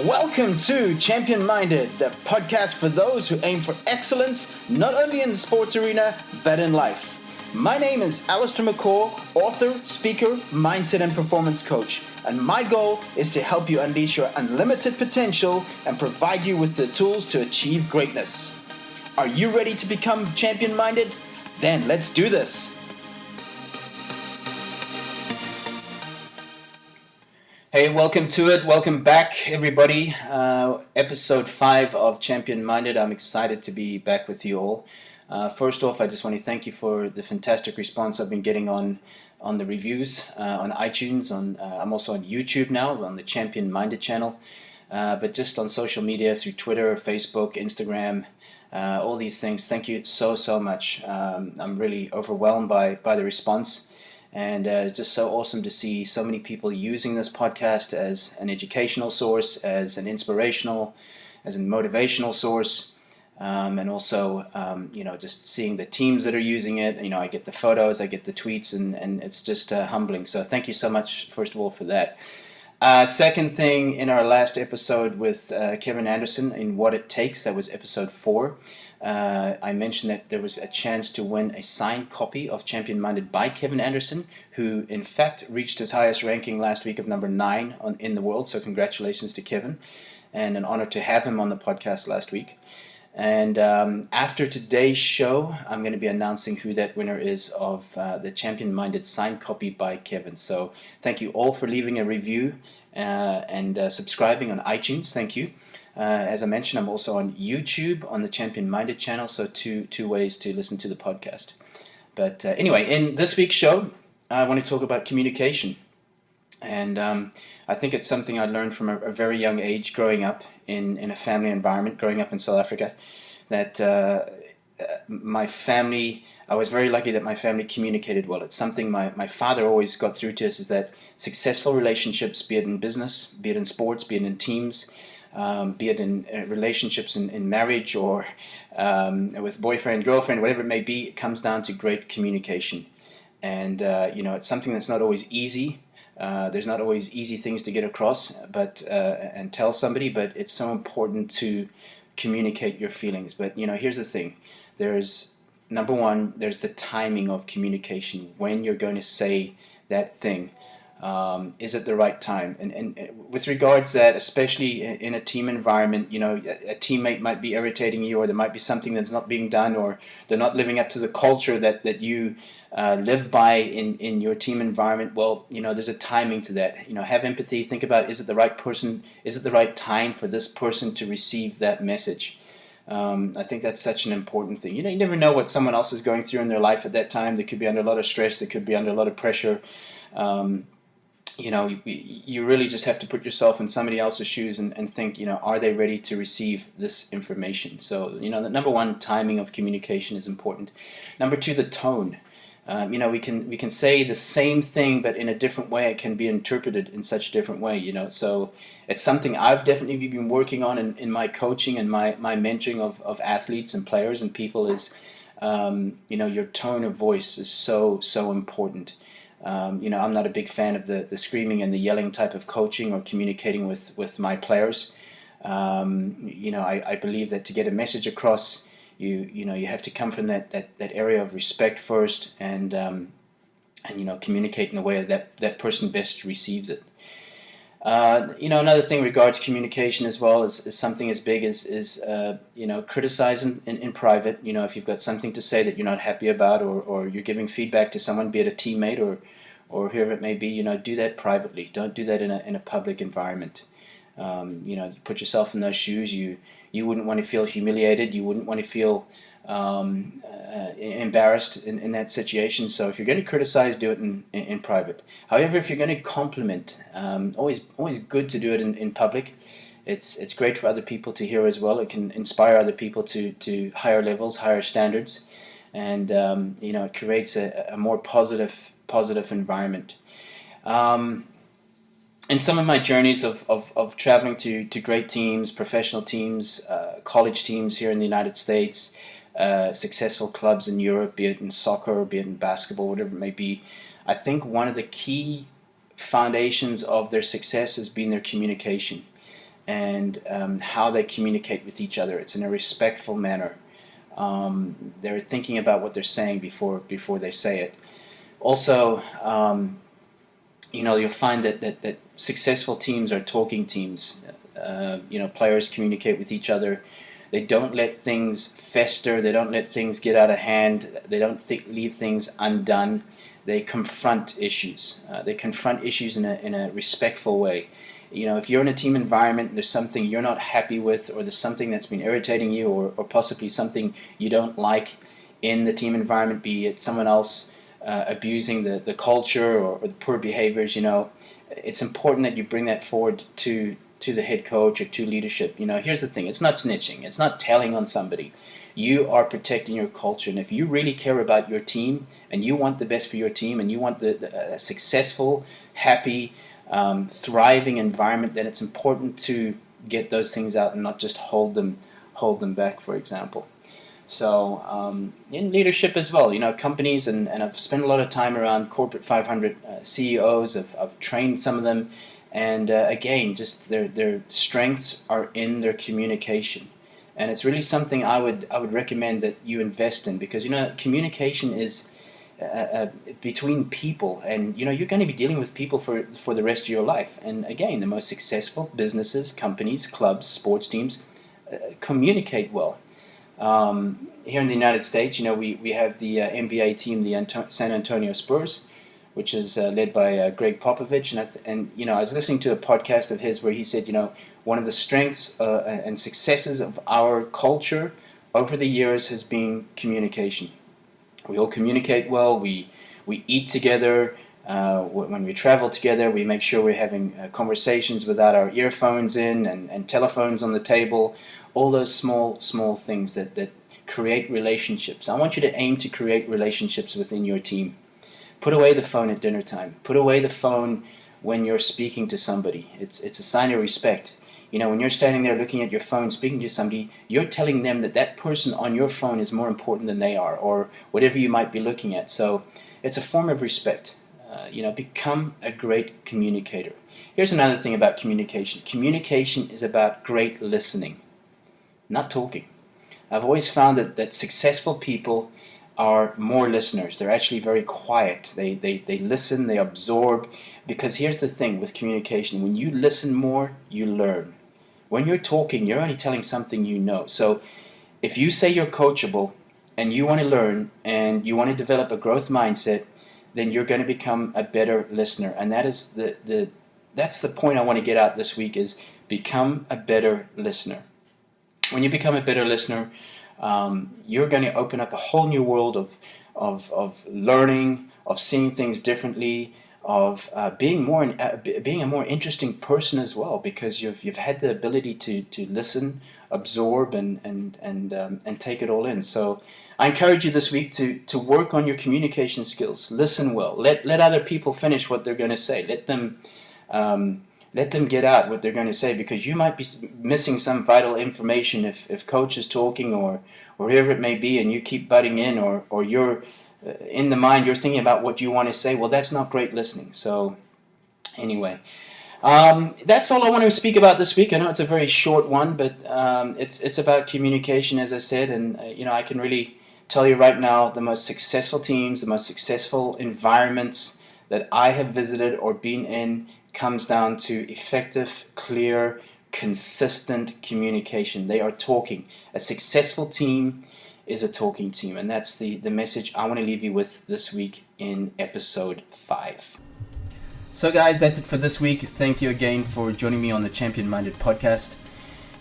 Welcome to Champion Minded, the podcast for those who aim for excellence, not only in the sports arena, but in life. My name is Allistair, author, speaker, mindset and performance coach, and my goal is to help you unleash your unlimited potential and provide you with the tools to achieve greatness. Are you ready to become champion minded? Then let's do this. Hey, welcome to it. Welcome back, everybody. Episode 5 of Champion Minded. I'm excited to be back with you all. First off, I just want to thank you for the fantastic response I've been getting on the reviews on iTunes. I'm also on YouTube now on the Champion Minded channel, but just on social media through Twitter, Facebook, Instagram, all these things. Thank you so much. I'm really overwhelmed by the response. And it's just so awesome to see so many people using this podcast as an educational source, as an inspirational, as a motivational source, and also, just seeing the teams that are using it. I get the photos, I get the tweets, and it's just humbling. So thank you so much, first of all, for that. Second thing, in our last episode with Kevin Anderson in What It Takes, that was episode 4, I mentioned that there was a chance to win a signed copy of Champion Minded by Kevin Anderson, who in fact reached his highest ranking last week of number 9 in the world. So congratulations to Kevin, and an honor to have him on the podcast last week. And after today's show, I'm going to be announcing who that winner is of the Champion Minded signed copy by Kevin. So thank you all for leaving a review and subscribing on iTunes. Thank you. As I mentioned, I'm also on YouTube on the Champion Minded channel, so two ways to listen to the podcast. But anyway, in this week's show, I want to talk about communication. And I think it's something I learned from a very young age, growing up in a family environment, growing up in South Africa, that my family, I was very lucky that my family communicated well. It's something my father always got through to us, is that successful relationships, be it in business, be it in sports, be it in teams, be it in relationships in marriage or with boyfriend, girlfriend, whatever it may be, it comes down to great communication. And, it's something that's not always easy. There's not always easy things to get across and tell somebody, but it's so important to communicate your feelings. But, here's the thing. Number one, there's the timing of communication. When you're going to say that thing. Is it the right time? And with regards to that, especially in a team environment, a teammate might be irritating you, or there might be something that's not being done, or they're not living up to the culture that you live by in your team environment. Well, there's a timing to that. Have empathy. Think about, is it the right person? Is it the right time for this person to receive that message? I think that's such an important thing. You never know what someone else is going through in their life at that time. They could be under a lot of stress. They could be under a lot of pressure. You really just have to put yourself in somebody else's shoes and think, are they ready to receive this information? So, the number one, timing of communication is important. Number 2, the tone. We can say the same thing, but in a different way. It can be interpreted in such a different way, So it's something I've definitely been working on in my coaching and my mentoring of athletes and players and people is, your tone of voice is so important. I'm not a big fan of the screaming and the yelling type of coaching or communicating with my players. I believe that to get a message across, you have to come from that area of respect first, and communicate in a way that person best receives it. Another thing regards communication as well is something as big as criticizing in private. If you've got something to say that you're not happy about, or you're giving feedback to someone, be it a teammate or whoever it may be, do that privately. Don't do that in a public environment. You put yourself in those shoes. You wouldn't want to feel humiliated. You wouldn't want to feel embarrassed in that situation. So if you're going to criticize, do it in private. However, if you're going to compliment, always good to do it in public. It's great for other people to hear as well. It can inspire other people to higher levels, higher standards, and it creates a more positive environment. In some of my journeys of traveling to great teams, professional teams, college teams here in the United States, successful clubs in Europe, be it in soccer, be it in basketball, whatever it may be, I think one of the key foundations of their success has been their communication. and how they communicate with each other. It's in a respectful manner. They're thinking about what they're saying before they say it. Also, you'll find that successful teams are talking teams. Players communicate with each other. They don't let things fester. They don't let things get out of hand. They don't leave things undone. They confront issues. They confront issues in a respectful way. If you're in a team environment and there's something you're not happy with, or there's something that's been irritating you, or possibly something you don't like in the team environment, be it someone else abusing the culture or the poor behaviors, it's important that you bring that forward to the head coach or to leadership. Here's the thing: it's not snitching. It's not telling on somebody. You are protecting your culture, and if you really care about your team and you want the best for your team and you want a successful, happy, thriving environment, then it's important to get those things out and not just hold them back, for example. So in leadership as well, companies, and I've spent a lot of time around corporate 500 CEOs. I've trained some of them, and again, just their strengths are in their communication. And it's really something I would recommend that you invest in, because communication is between people, and you're going to be dealing with people for the rest of your life. And again, the most successful businesses, companies, clubs, sports teams communicate well. Here in the United States, we have the NBA team, the San Antonio Spurs, which is led by Greg Popovich, and I was listening to a podcast of his where he said, one of the strengths and successes of our culture over the years has been communication. We all communicate well. We eat together. When we travel together, we make sure we're having conversations without our earphones in and telephones on the table. All those small things that create relationships. I want you to aim to create relationships within your team. Put away the phone at dinner time. Put away the phone when you're speaking to somebody. It's a sign of respect. When you're standing there looking at your phone, speaking to somebody, you're telling them that person on your phone is more important than they are, or whatever you might be looking at. So it's a form of respect. Become a great communicator. Here's another thing about communication. Communication is about great listening, not talking. I've always found that successful people are more listeners. They're actually very quiet. They listen, they absorb, because here's the thing with communication. When you listen more, you learn. When you're talking, you're only telling something you know. So if you say you're coachable and you want to learn and you want to develop a growth mindset, then you're going to become a better listener. And that is that's the point I want to get out this week, is become a better listener. When you become a better listener, you're going to open up a whole new world of learning, of seeing things differently, of being a more interesting person as well, because you've had the ability to listen, absorb, and take it all in. So I encourage you this week to work on your communication skills. Listen well. Let other people finish what they're going to say. Let them get out what they're going to say, because you might be missing some vital information if coach is talking or whoever it may be, and you keep butting in, or you're in the mind, you're thinking about what you want to say. Well, that's not great listening. So anyway, that's all I want to speak about this week. I know it's a very short one, but it's about communication, as I said, and I can really tell you right now, the most successful teams, the most successful environments that I have visited or been in comes down to effective, clear, consistent communication. They are talking. A successful team is a talking team, and that's the message I want to leave you with this week in episode 5. So guys, that's it for this week. Thank you again for joining me on the Champion Minded podcast.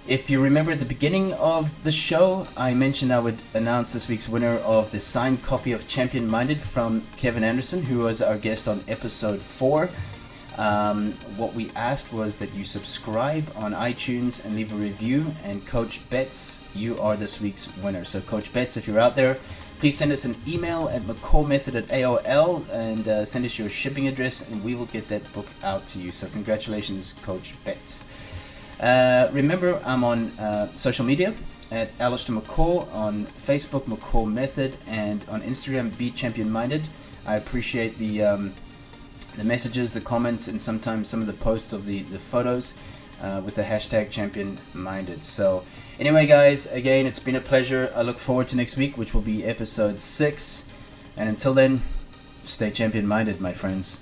If you remember at the beginning of the show, I mentioned I would announce this week's winner of the signed copy of Champion Minded from Kevin Anderson, who was our guest on episode 4. What we asked was that you subscribe on iTunes and leave a review, and Coach Betts, you are this week's winner. So Coach Betts, if you're out there, please send us an email at mccallmethod@aol and send us your shipping address, and we will get that book out to you. So congratulations, Coach Betts. Remember, I'm on social media at Allistair McCall, on Facebook, McCall Method, and on Instagram, Be Champion Minded. I appreciate the messages, the comments, and sometimes some of the posts of the photos. with the hashtag champion minded. So anyway, guys, again, it's been a pleasure. I look forward to next week, which will be episode 6. And until then, stay champion minded, my friends.